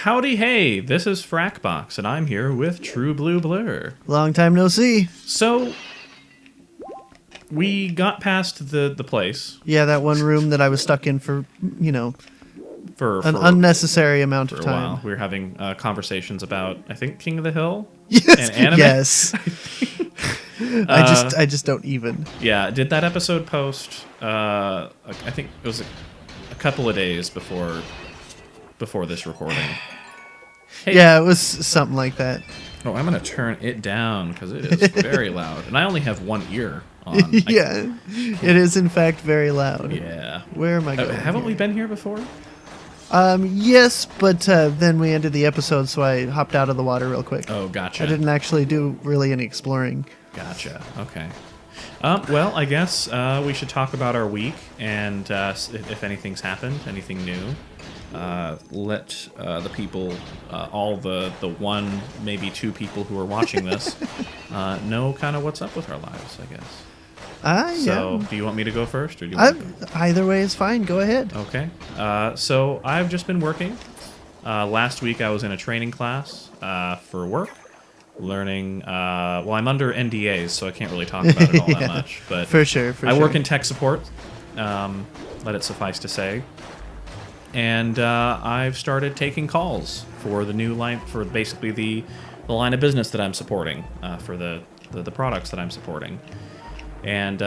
Howdy hey, this is Frakbox, and I'm here with TruBluBlur. Long time no see. So, we got past the place. Yeah, that one room that I was stuck in for, For an unnecessary amount of a time. while. We were having conversations about, I think, King of the Hill? Yes. And anime? Yes. I just don't even. Yeah, did that episode post, I think it was a couple of days before this recording. Hey. Yeah, it was something like that. Oh, I'm going to turn it down because it is very loud. And I only have one ear on. Yeah, it is in fact very loud. Yeah. Where am I going? Haven't we been here before? Yes, but then we ended the episode, so I hopped out of the water real quick. Oh, gotcha. I didn't actually do really any exploring. Gotcha. Okay. Well, I guess we should talk about our week and if anything's happened, anything new. Let the people, all the one, maybe two people who are watching this, know kind of what's up with our lives, I guess. So, yeah. do you want me to go first, or do you want me to? Either way is fine. Go ahead. Okay. So I've just been working. Last week I was in a training class for work, learning. Well, I'm under NDAs, so I can't really talk about it all that much. But for sure. I work in tech support. Let it suffice to say. And I've started taking calls for the new line, for basically the line of business that I'm supporting, for the products that I'm supporting. And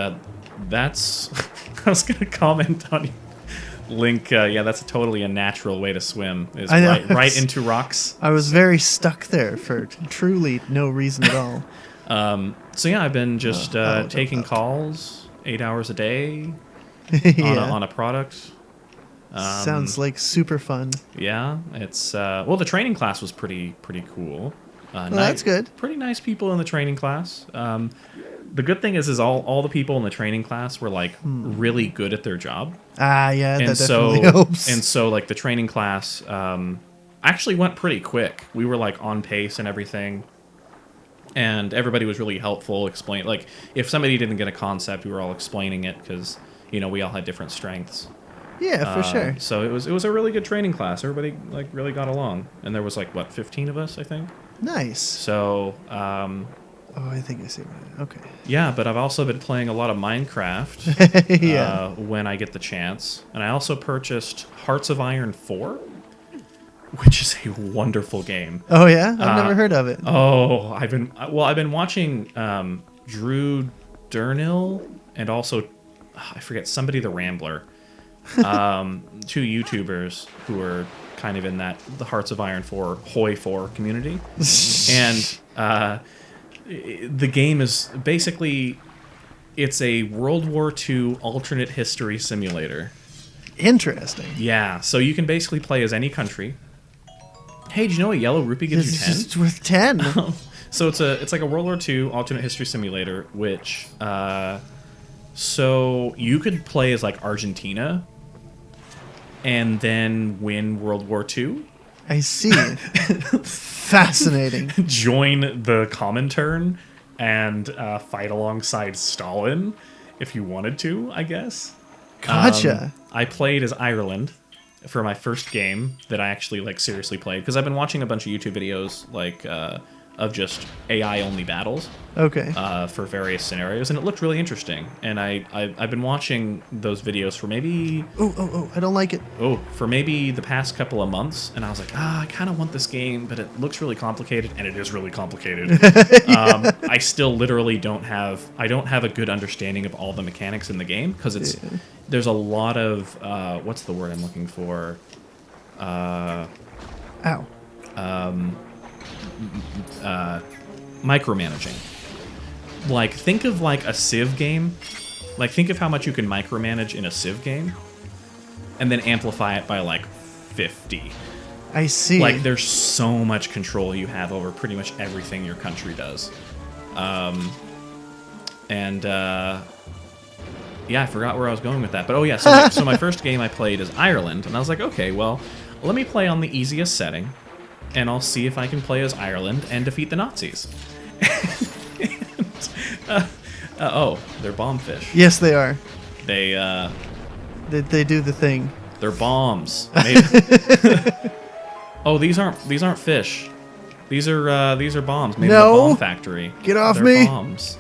that's, I was going to comment on Link, yeah, that's totally a natural way to swim, is right into rocks. I was very stuck there for truly no reason at all. So yeah, I've been just taking calls 8 hours a day on a product. Sounds like super fun. Yeah, it's well, the training class was pretty cool. That's good. Pretty nice people in the training class. The good thing is all the people in the training class were like really good at their job. Yeah, and that so definitely helps. and so like the training class actually went pretty quick. We were like on pace and everything, and everybody was really helpful. Like if somebody didn't get a concept, we were all explaining it because we all had different strengths. Yeah, for sure. So it was a really good training class. Everybody like really got along, and there was like 15 of us, I think. Nice. So. Oh, I think I see that. Okay. Yeah, but I've also been playing a lot of Minecraft yeah. When I get the chance. And I also purchased Hearts of Iron 4, which is a wonderful game. Oh, yeah? I've never heard of it. Oh, I've been watching Drew Durnil and also, I forget, somebody the Rambler. Two YouTubers who are kind of in the Hearts of Iron 4, Hoi 4 community. And... the game is basically, it's a World War II alternate history simulator. Interesting. Yeah, so you can basically play as any country. Hey, did you know a yellow rupee gives you 10? It's worth 10. So it's like a World War II alternate history simulator, which so you could play as like Argentina and then win World War II. I see. Fascinating. Join the Comintern and fight alongside Stalin if you wanted to, I guess. Gotcha. I played as Ireland for my first game that I actually like seriously played because I've been watching a bunch of YouTube videos like of just AI only battles. Okay. For various scenarios, and it looked really interesting. And I've been watching those videos for maybe I don't like it. For maybe the past couple of months, and I was like, I kind of want this game, but it looks really complicated, and it is really complicated. I still literally don't have a good understanding of all the mechanics in the game because there's a lot of what's the word I'm looking for? Micromanaging. Like, think of like a Civ game. Like, think of how much you can micromanage in a Civ game, and then amplify it by like 50. I see. Like, there's so much control you have over pretty much everything your country does. Yeah, I forgot where I was going with that. But oh yeah, so my first game I played is Ireland, and I was like, okay, well, let me play on the easiest setting, and I'll see if I can play as Ireland and defeat the Nazis. They're bombfish. Yes, they are. They do the thing. They're bombs. Oh, these aren't fish. These are bombs made in No. the bomb factory. Get off They're me. bombs.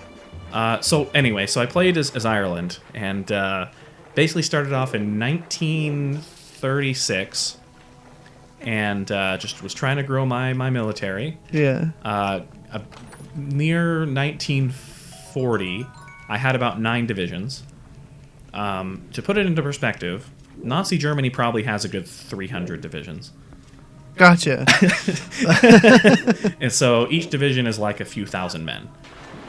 So anyway, so I played as Ireland, and basically started off in 1936, and just was trying to grow my military. Yeah. Near 1940, I had about 9 divisions. To put it into perspective, Nazi Germany probably has a good 300 divisions. Gotcha. And so each division is like a few thousand men,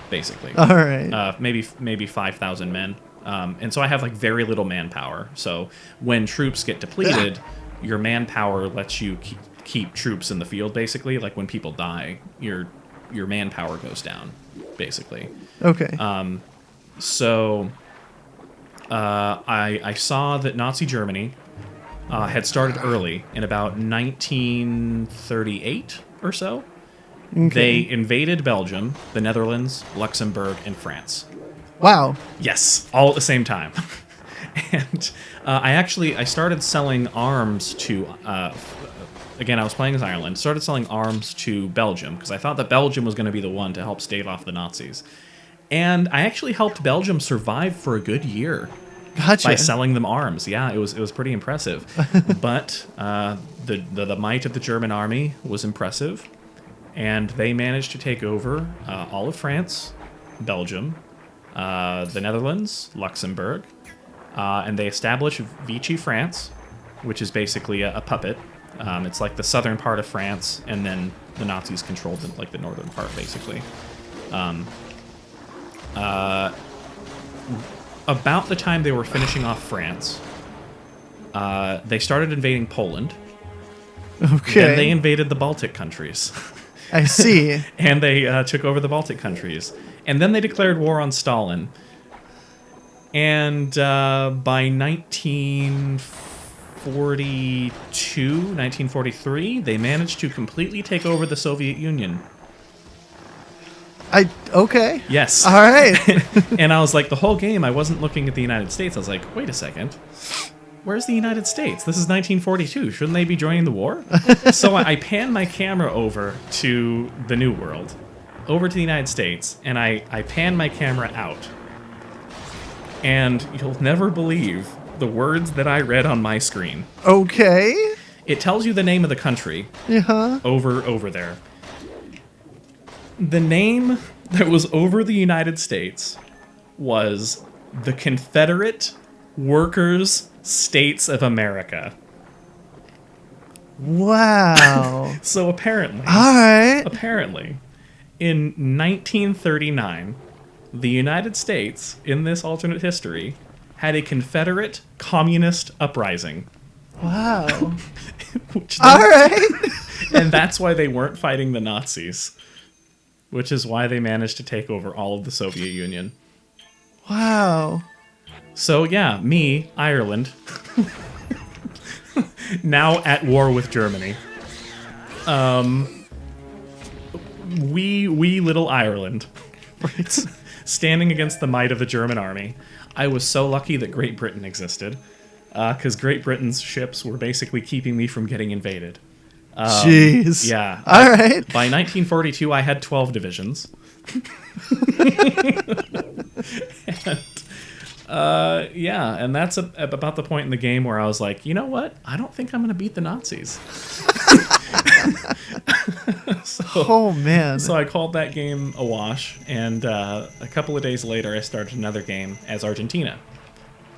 basically. All right. Maybe 5,000 men. And so I have like very little manpower. So when troops get depleted, your manpower lets you keep troops in the field, basically. Like when people die, your manpower goes down, basically. Okay. So I saw that Nazi Germany had started early in about 1938 or so. Okay. They invaded Belgium, the Netherlands, Luxembourg, and France. Wow. Yes, all at the same time. And I started selling arms to, again, I was playing as Ireland, started selling arms to Belgium, because I thought that Belgium was going to be the one to help stave off the Nazis. And I actually helped Belgium survive for a good year. Gotcha. By selling them arms. Yeah, it was pretty impressive. But the might of the German army was impressive, and they managed to take over all of France, Belgium, the Netherlands, Luxembourg, and they established Vichy France, which is basically a puppet. It's like the southern part of France, and then the Nazis controlled like the northern part, basically. About the time they were finishing off France, they started invading Poland. Okay. Then they invaded the Baltic countries. I see. And they took over the Baltic countries. And then they declared war on Stalin. And by 1943, they managed to completely take over the Soviet Union. Okay. Yes. All right. And I was like, the whole game, I wasn't looking at the United States. I was like, wait a second. Where's the United States? This is 1942. Shouldn't they be joining the war? So I pan my camera over to the New World, over to the United States, and I pan my camera out. And you'll never believe the words that I read on my screen. Okay. It tells you the name of the country over there. The name that was over the United States was the Confederate Workers' States of America. Wow. So apparently, in 1939, the United States, in this alternate history, had a Confederate communist uprising. Wow. Which All right. And that's why they weren't fighting the Nazis. Which is why they managed to take over all of the Soviet Union. Wow. So yeah, me, Ireland, now at war with Germany. Wee little Ireland, right? Standing against the might of the German army. I was so lucky that Great Britain existed, because Great Britain's ships were basically keeping me from getting invaded. Jeez. Yeah. All right. By 1942, I had 12 divisions. And that's about the point in the game where I was like, you know what? I don't think I'm going to beat the Nazis. Oh, man. So I called that game a wash, and a couple of days later, I started another game as Argentina.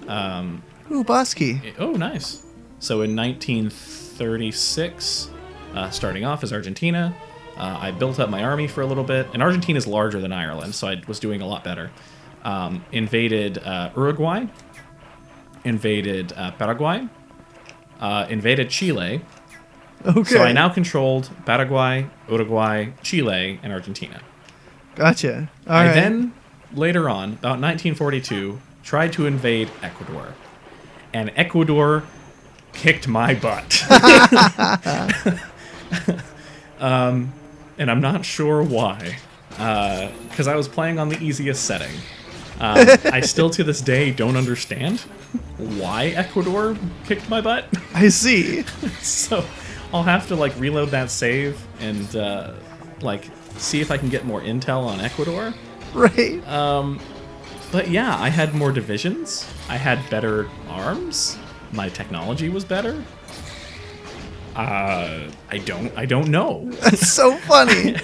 Ooh, Bosky. Oh, nice. So in 1936... starting off as Argentina, I built up my army for a little bit, and Argentina is larger than Ireland, so I was doing a lot better. Invaded Uruguay, invaded Paraguay, invaded Chile. Okay. So I now controlled Paraguay, Uruguay, Chile, and Argentina. Gotcha. All I right. then, later on, about 1942, tried to invade Ecuador. And Ecuador kicked my butt. And I'm not sure why. Because I was playing on the easiest setting. I still, to this day, don't understand why Ecuador kicked my butt. I see. So I'll have to like reload that save and like see if I can get more intel on Ecuador. Right. But yeah, I had more divisions. I had better arms. My technology was better. I don't know. That's so funny.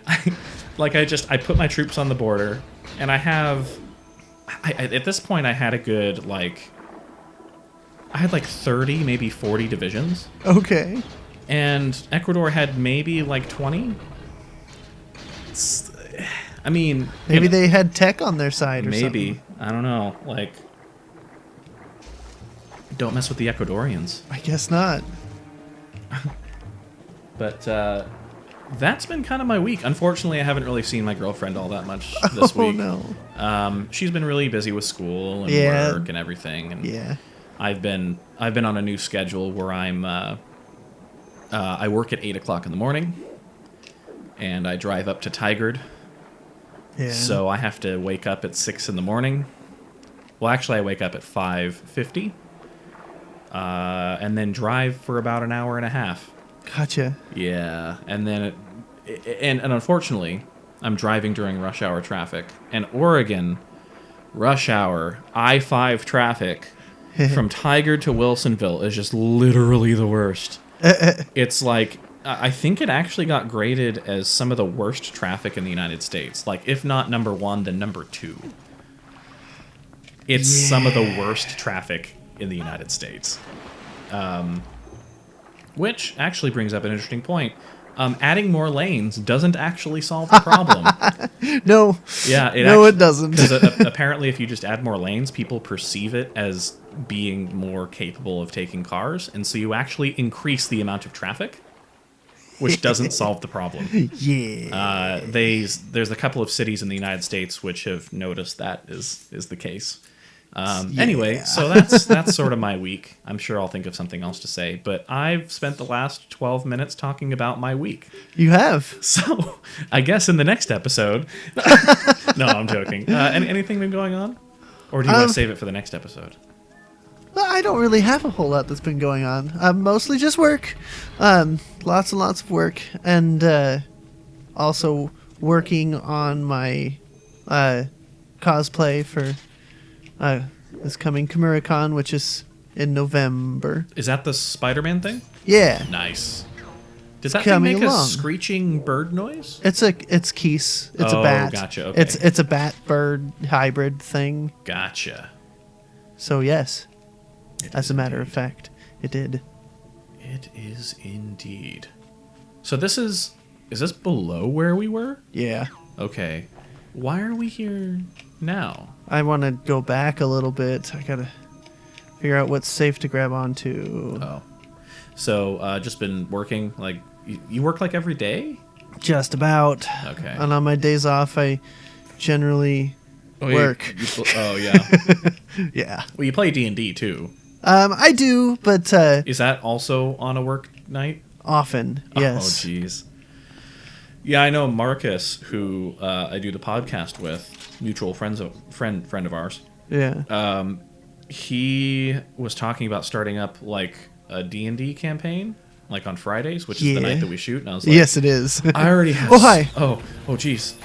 I put my troops on the border, and I at this point I had a good I had like 30, maybe 40 divisions. Okay. And Ecuador had maybe like 20. I mean, maybe they had tech on their side or something. Maybe. I don't know. Like, don't mess with the Ecuadorians. I guess not. But that's been kind of my week. Unfortunately, I haven't really seen my girlfriend all that much this week. Oh, no. She's been really busy with school and work and everything. And yeah. I've been on a new schedule where I work at 8 o'clock in the morning, and I drive up to Tigard. Yeah. So I have to wake up at 6 in the morning. Well, actually, I wake up at 5:50, and then drive for about an hour and a half. Gotcha. Yeah, and then and unfortunately, I'm driving during rush hour traffic, and Oregon rush hour I-5 traffic from Tigard to Wilsonville is just literally the worst. It's like, I think it actually got graded as some of the worst traffic in the United States. Like, if not number 1, then number 2. It's some of the worst traffic in the United States. Which actually brings up an interesting point. Adding more lanes doesn't actually solve the problem. No. Yeah, it doesn't. Because apparently if you just add more lanes, people perceive it as being more capable of taking cars, and so you actually increase the amount of traffic, which doesn't solve the problem. Yeah. There's a couple of cities in the United States which have noticed that is the case. Anyway, so that's sort of my week. I'm sure I'll think of something else to say, but I've spent the last 12 minutes talking about my week. You have. So I guess in the next episode... No, I'm joking. Anything been going on? Or do you want to save it for the next episode? I don't really have a whole lot that's been going on. Mostly just work. Lots and lots of work. And also working on my cosplay for this coming Kimura-con, which is in November. Is that the Spider-Man thing? Yeah. Nice. Does that thing make along. a screeching bird noise? It's Keese. It's a bat. Gotcha. Okay. It's a bat-bird hybrid thing. Gotcha. So yes. As a matter of fact, it did. It is indeed. So is this below where we were? Yeah. Okay. Why are we here now? I want to go back a little bit. I gotta figure out what's safe to grab onto. Oh. So, just been working, like, you work like every day? Just about. Okay. And on my days off, I generally work. Yeah. Yeah. Well, you play D&D too. I do, but Is that also on a work night? often, yes. Oh, jeez. Yeah, I know Marcus, who I do the podcast with, mutual friend of ours. Yeah. He was talking about starting up like a D&D campaign, like on Fridays, which is the night that we shoot. And I was like, yes, it is. I already have. Oh, hi. Oh, jeez.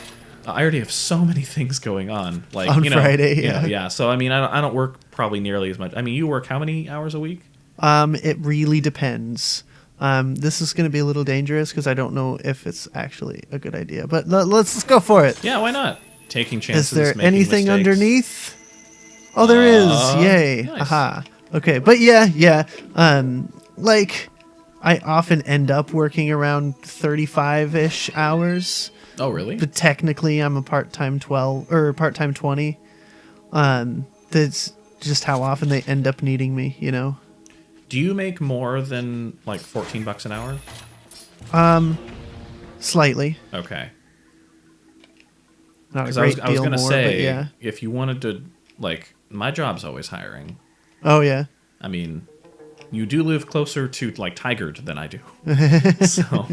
I already have so many things going on. Like on Friday, yeah. Yeah. So I mean, I don't work probably nearly as much. I mean, you work how many hours a week? It really depends. This is going to be a little dangerous because I don't know if it's actually a good idea. But let's go for it. Yeah, why not? Taking chances. Is there making anything mistakes. underneath? Oh, there is. Yay. Nice. Aha. Okay, but yeah. Like, I often end up working around 35-ish hours. Oh, really? But technically, I'm a part-time 12 or part-time 20. That's just how often they end up needing me, you know. Do you make more than like $14 an hour? Slightly. Okay. Not a Because great I was deal gonna more, say, but yeah. if you wanted to, like, my job's always hiring. Oh yeah. I mean, you do live closer to like Tigard than I do. So,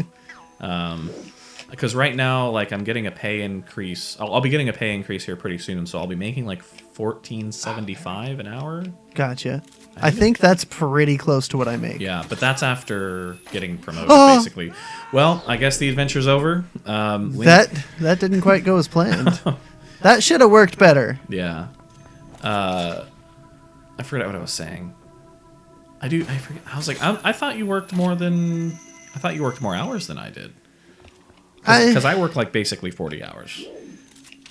because right now, like, I'm getting a pay increase. I'll be getting a pay increase here pretty soon, so I'll be making like $14.75 an hour. Gotcha. I think that's pretty close to what I make. Yeah, but that's after getting promoted, Oh. basically. Well, I guess the adventure's over. Link- That didn't quite go as planned. That should have worked better. Yeah. I forgot what I was saying. I forget. I was like, I thought you worked more than... I thought you worked more hours than I did. Because I work like basically 40 hours.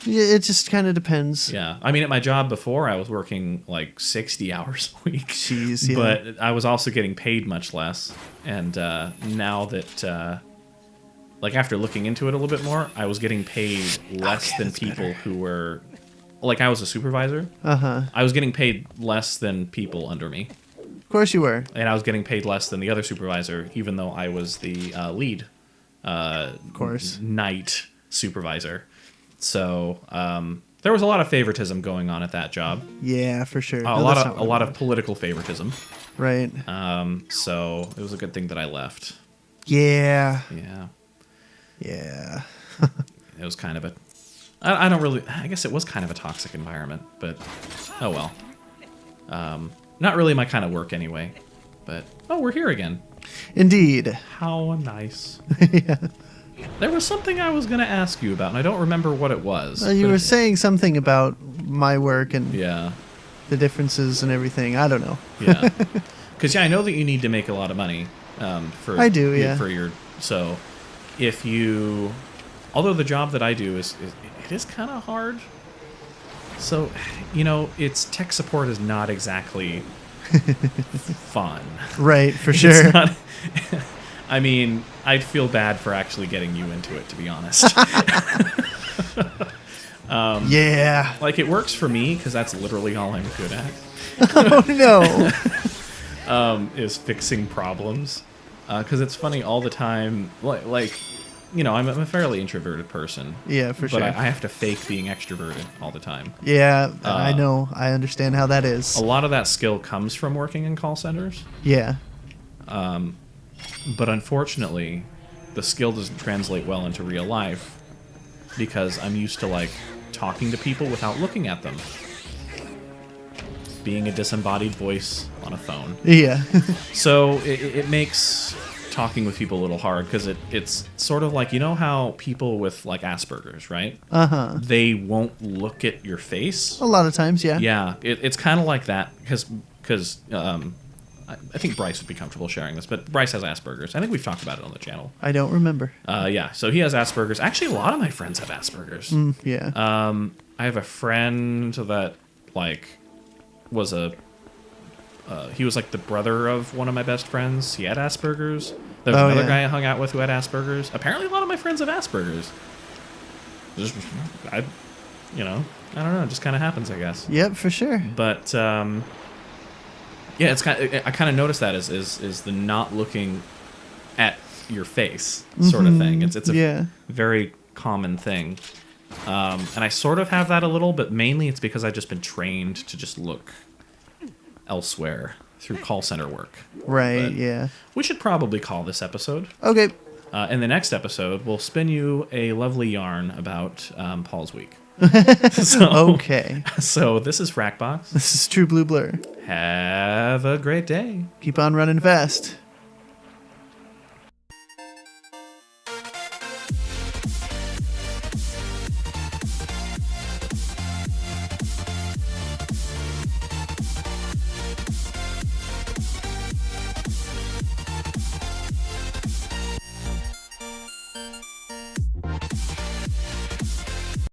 Yeah, it just kind of depends. Yeah. I mean, at my job before, I was working like 60 hours a week. Jeez, yeah. But I was also getting paid much less. And now that, like after looking into it a little bit more, I was getting paid less than people who were, like I was a supervisor. Uh-huh. I was getting paid less than people under me. Of course you were. And I was getting paid less than the other supervisor, even though I was the lead. Of course. Night supervisor. So there was a lot of favoritism going on at that job. Yeah, for sure. A lot of political favoritism. Right. So it was a good thing that I left. Yeah. Yeah. Yeah. It was kind of a... I don't really... I guess it was kind of a toxic environment, but oh well. Not really my kind of work anyway. But, oh, we're here again. Indeed. How nice. Yeah. There was something I was going to ask you about, and I don't remember what it was. You were saying something about my work and Yeah. the differences and everything. I don't know. Yeah. Because, yeah, I know that you need to make a lot of money. I do, yeah. For your... So, if you... Although the job that I do it is kind of hard. So, you know, it's tech support is not exactly fun. Right, for It's sure. not- I mean, I'd feel bad for actually getting you into it, to be honest. Yeah. Like, it works for me, because that's literally all I'm good at, Oh, no. is fixing problems. Because it's funny all the time, like, you know, I'm a fairly introverted person. Yeah, for sure. But I have to fake being extroverted all the time. Yeah, I know. I understand how that is. A lot of that skill comes from working in call centers. Yeah. But unfortunately, the skill doesn't translate well into real life because I'm used to, like, talking to people without looking at them. Being a disembodied voice on a phone. Yeah. So it makes talking with people a little hard because it's sort of like, you know how people with, like, Asperger's, right? Uh-huh. They won't look at your face. A lot of times, yeah. Yeah, it's kind of like that because I think Bryce would be comfortable sharing this, but Bryce has Asperger's. I think we've talked about it on the channel. I don't remember. Yeah, so he has Asperger's. Actually, a lot of my friends have Asperger's. Yeah. I have a friend that, like, was he was, like, the brother of one of my best friends. He had Asperger's. There was another guy I hung out with who had Asperger's. Apparently, a lot of my friends have Asperger's. Just, I don't know. It just kind of happens, I guess. Yep, for sure. But yeah, it's I kind of noticed that is the not looking at your face sort of thing. It's a very common thing, and I sort of have that a little, but mainly it's because I've just been trained to just look elsewhere through call center work. Right. But yeah. we should probably call this episode. Okay. In the next episode, we'll spin you a lovely yarn about Paul's week. Okay. So this is Frakbox. This is TruBluBlur. Have a great day. Keep on running fast.